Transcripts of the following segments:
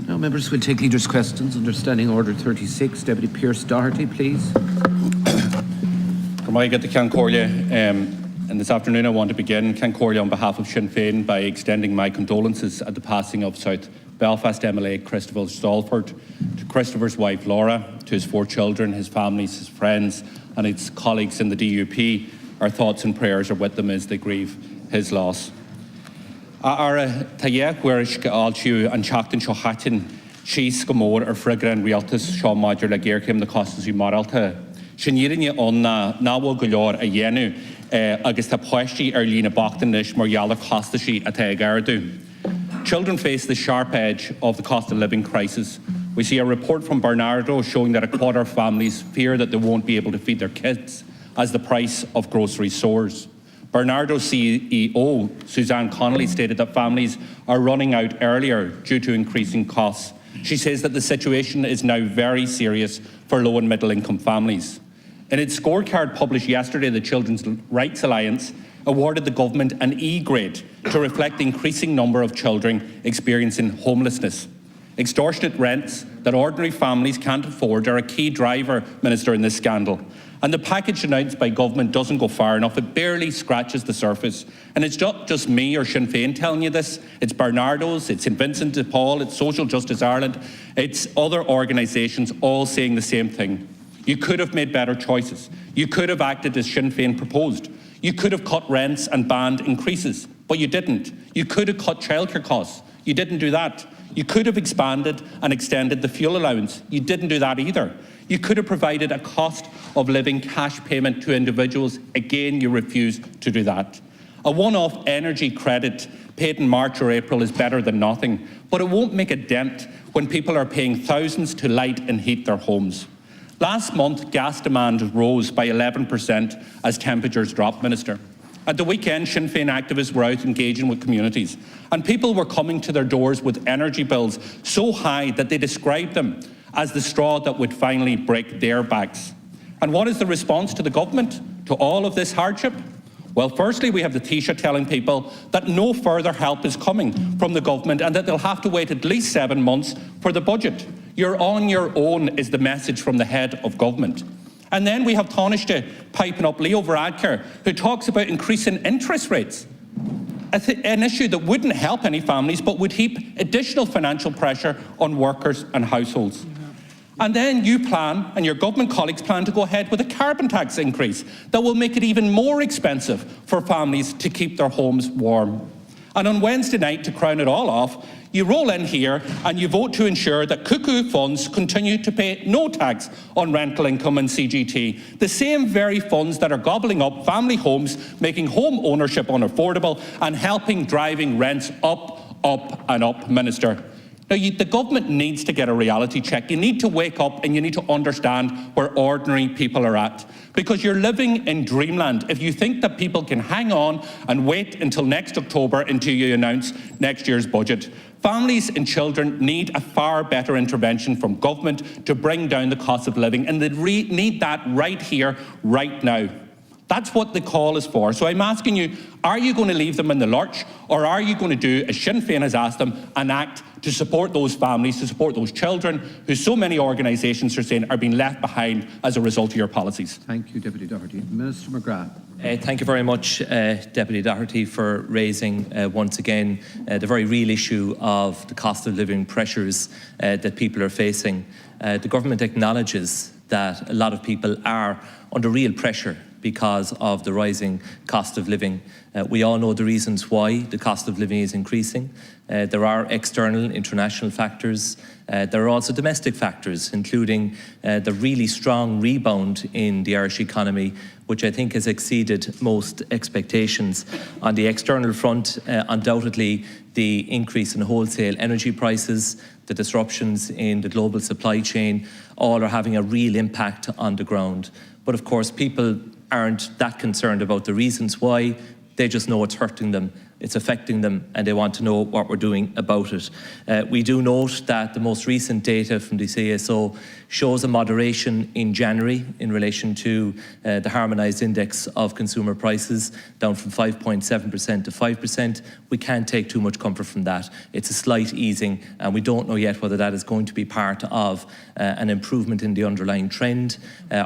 Now, members will take leaders' questions under Standing Order 36. Deputy Pearse Doherty, please. And this afternoon I want to begin, Cancorlia, on behalf of Sinn Féin by extending my condolences at the passing of South Belfast MLA Christopher Stalford, to Christopher's wife Laura, to his 4 children, his families, his friends and his colleagues in the DUP. Our thoughts and prayers are with them as they grieve his loss. Alchiu and Chactin Shohatin, Shees Gamor or Frigra and Realtus, Shaw Modular Lagerkim, the Costas Maralta. Shinyirin on Nawo Gulor a Yenu, Augusta Poesti, Erlina Bachtanish, Mariala Costashi at Gardu. Children face the sharp edge of the cost of living crisis. We see a report from Bernardo showing that a quarter of families fear that they won't be able to feed their kids as the price of groceries soars. Bernardo's CEO, Suzanne Connolly, stated that families are running out earlier due to increasing costs. She says that the situation is now very serious for low and middle income families. In its scorecard published yesterday, the Children's Rights Alliance awarded the government an E grade to reflect the increasing number of children experiencing homelessness. Extortionate rents that ordinary families can't afford are a key driver, Minister, in this scandal. And the package announced by government doesn't go far enough. It barely scratches the surface. And it's not just me or Sinn Féin telling you this. It's Bernardo's, it's St Vincent de Paul, it's Social Justice Ireland, it's other organisations all saying the same thing. You could have made better choices. You could have acted as Sinn Féin proposed. You could have cut rents and banned increases, but you didn't. You could have cut childcare costs. You didn't do that. You could have expanded and extended the fuel allowance. You didn't do that either. You could have provided a cost of living cash payment to individuals. Again, you refused to do that. A one-off energy credit paid in March or April is better than nothing, but it won't make a dent when people are paying thousands to light and heat their homes. Last month, gas demand rose by 11% as temperatures dropped, Minister. At the weekend, Sinn Féin activists were out engaging with communities, and people were coming to their doors with energy bills so high that they described them as the straw that would finally break their backs. And what is the response to the government to all of this hardship? Well, firstly, we have the Taoiseach telling people that no further help is coming from the government and that they'll have to wait at least 7 months for the budget. You're on your own is the message from the head of government. And then we have Taoiseach piping up Leo Varadkar, who talks about increasing interest rates, an issue that wouldn't help any families but would heap additional financial pressure on workers and households. And then you plan, and your government colleagues plan, to go ahead with a carbon tax increase that will make it even more expensive for families to keep their homes warm. And on Wednesday night, to crown it all off, you roll in here and you vote to ensure that cuckoo funds continue to pay no tax on rental income and CGT, the same very funds that are gobbling up family homes, making home ownership unaffordable and helping driving rents up, and up, Minister. Now, the government needs to get a reality check. You need to wake up and you need to understand where ordinary people are at. Because you're living in dreamland if you think that people can hang on and wait until next October until you announce next year's budget. Families and children need a far better intervention from government to bring down the cost of living, and they need that right here, right now. That's what the call is for. So I'm asking you, are you going to leave them in the lurch, or are you going to do, as Sinn Féin has asked them, an act to support those families, to support those children who so many organisations are saying are being left behind as a result of your policies? Thank you, Deputy Doherty. Minister McGrath. Thank you very much, Deputy Doherty, for raising once again the very real issue of the cost of living pressures that people are facing. The government acknowledges that a lot of people are under real pressure because of the rising cost of living. We all know the reasons why the cost of living is increasing. There are external, international factors. There are also domestic factors, including the really strong rebound in the Irish economy, which I think has exceeded most expectations. On the external front, undoubtedly, the increase in wholesale energy prices, the disruptions in the global supply chain, all are having a real impact on the ground. But of course, people aren't that concerned about the reasons why. They just know it's hurting them It's affecting them, and they want to know what we're doing about it. We do note that the most recent data from the CSO shows a moderation in January in relation to the harmonised index of consumer prices, down from 5.7% to 5%. We can't take too much comfort from that. It's a slight easing, and we don't know yet whether that is going to be part of an improvement in the underlying trend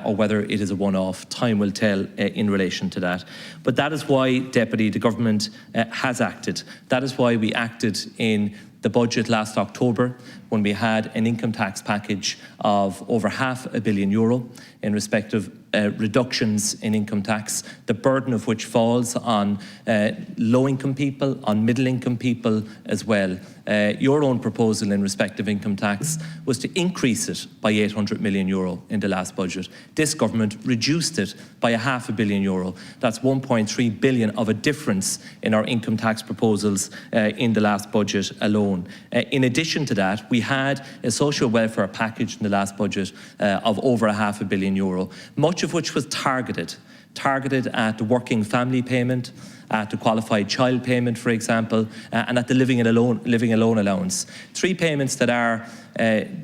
or whether it is a one-off. Time will tell in relation to that. But that is why, Deputy, the government has acted. That is why we acted in the budget last October, when we had an income tax package of over €500 million in respect of reductions in income tax, the burden of which falls on low-income people, on middle-income people as well. Your own proposal in respect of income tax was to increase it by €800 million in the last budget. This government reduced it by €500 million. That's 1.3 billion of a difference in our income tax proposals in the last budget alone. In addition to that, we had a social welfare package in the last budget of over €500 million, much of which was targeted at the working family payment, at the qualified child payment, for example, and at the living alone allowance. Three payments that are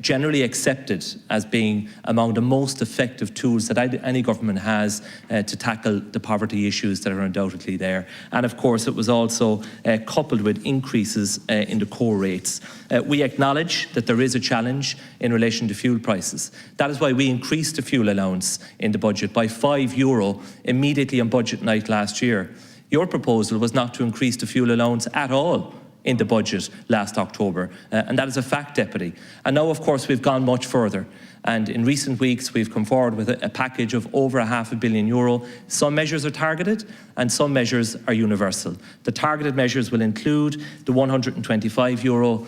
generally accepted as being among the most effective tools that any government has to tackle the poverty issues that are undoubtedly there. And of course, it was also coupled with increases in the core rates. We acknowledge that there is a challenge in relation to fuel prices. That is why we increased the fuel allowance in the budget by €5 immediately on budget night last year. Your proposal was not to increase the fuel allowance at all in the budget last October, and that is a fact, Deputy. And now, of course, we've gone much further. And in recent weeks, we've come forward with a package of over €500 million. Some measures are targeted and some measures are universal. The targeted measures will include the €125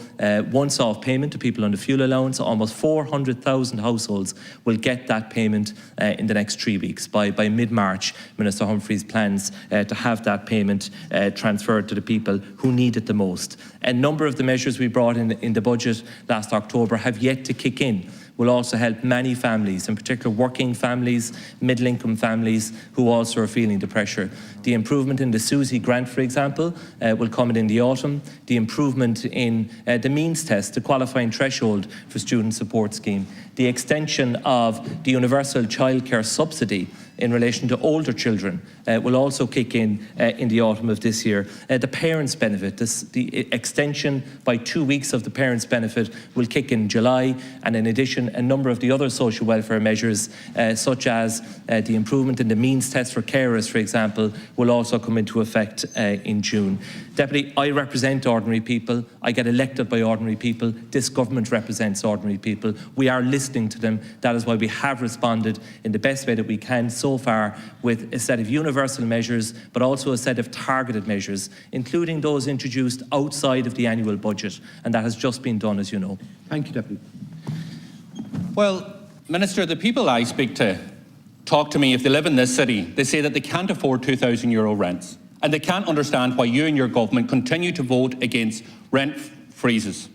once-off payment to people on the fuel allowance. Almost 400,000 households will get that payment in the next 3 weeks. By mid-March, Minister Humphreys plans to have that payment transferred to the people who need it the most. A number of the measures we brought in the budget last October have yet to kick in. Will also help many families, in particular working families, middle-income families, who also are feeling the pressure. The improvement in the SUSI grant, for example, will come in the autumn. The improvement in the means test, the qualifying threshold for student support scheme. The extension of the universal childcare subsidy in relation to older children will also kick in the autumn of this year. The parents' benefit, the extension by 2 weeks of the parents' benefit will kick in July, and in addition, a number of the other social welfare measures, such as the improvement in the means test for carers, for example, will also come into effect in June. Deputy, I represent ordinary people. I get elected by ordinary people. This government represents ordinary people. We are listening to them. That is why we have responded in the best way that we can so far with a set of universal measures, but also a set of targeted measures, including those introduced outside of the annual budget. And that has just been done, as you know. Thank you, Deputy. Well, Minister, the people I speak to talk to me, if they live in this city, they say that they can't afford €2,000 rents. And they can't understand why you and your government continue to vote against rent freezes.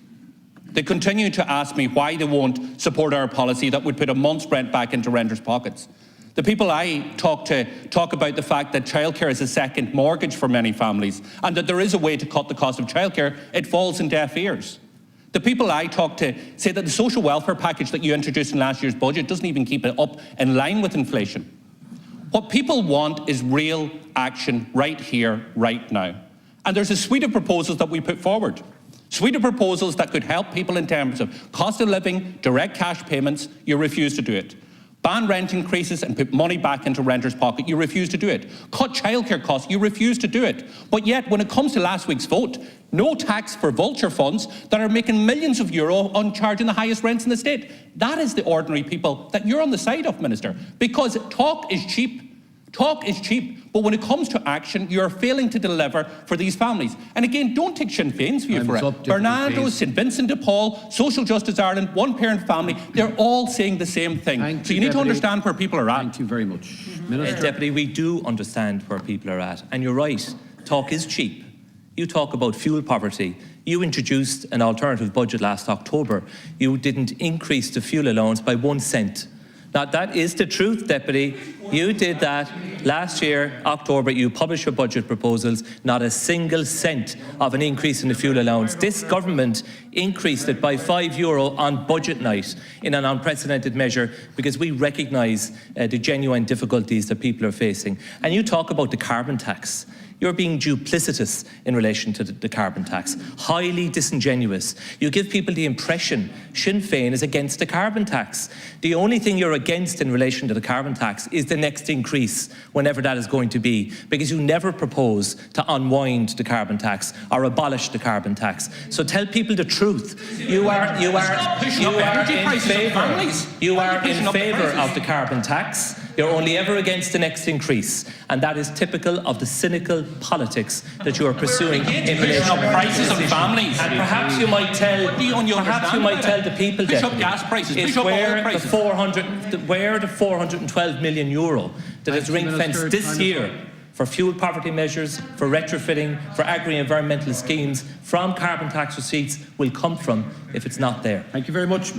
They continue to ask me why they won't support our policy that would put a month's rent back into renters' pockets. The people I talk to talk about the fact that childcare is a second mortgage for many families and that there is a way to cut the cost of childcare. It falls in deaf ears. The people I talk to say that the social welfare package that you introduced in last year's budget doesn't even keep it up in line with inflation. What people want is real action right here, right now. And there's a suite of proposals that we put forward. Suite of proposals that could help people in terms of cost of living, direct cash payments. You refuse to do it. Ban rent increases and put money back into renters' pocket. You refuse to do it. Cut childcare costs. You refuse to do it. But yet, when it comes to last week's vote, no tax for vulture funds that are making millions of euro on charging the highest rents in the state. That is the ordinary people that you're on the side of, Minister. Because talk is cheap. Talk is cheap, but when it comes to action, you're failing to deliver for these families. And again, don't take Sinn Féin's view for it. Bernardo, St Vincent de Paul, Social Justice Ireland, one-parent family, they're all saying the same thing. So you need to understand where people are at. Thank you very much. Minister. Deputy, we do understand where people are at. And you're right, talk is cheap. You talk about fuel poverty. You introduced an alternative budget last October. You didn't increase the fuel allowance by 1 cent. Now, that is the truth, Deputy. You did that last year, October. You published your budget proposals, not a single cent of an increase in the fuel allowance. This government increased it by €5 on budget night in an unprecedented measure because we recognise the genuine difficulties that people are facing. And you talk about the carbon tax. You're being duplicitous in relation to the carbon tax, highly disingenuous. You give people the impression Sinn Féin is against the carbon tax. The only thing you're against in relation to the carbon tax is the next increase, whenever that is going to be, because you never propose to unwind the carbon tax or abolish the carbon tax. So tell people the truth. You are in favour of the carbon tax. You're only ever against the next increase, and that is typical of the cynical politics that you are pursuing in relation to prices of families. And perhaps you might tell the people that gas prices, is where the €412 million that is ring-fenced this year for fuel poverty measures, for retrofitting, for agri-environmental schemes from carbon tax receipts will come from if it's not there. Thank you very much.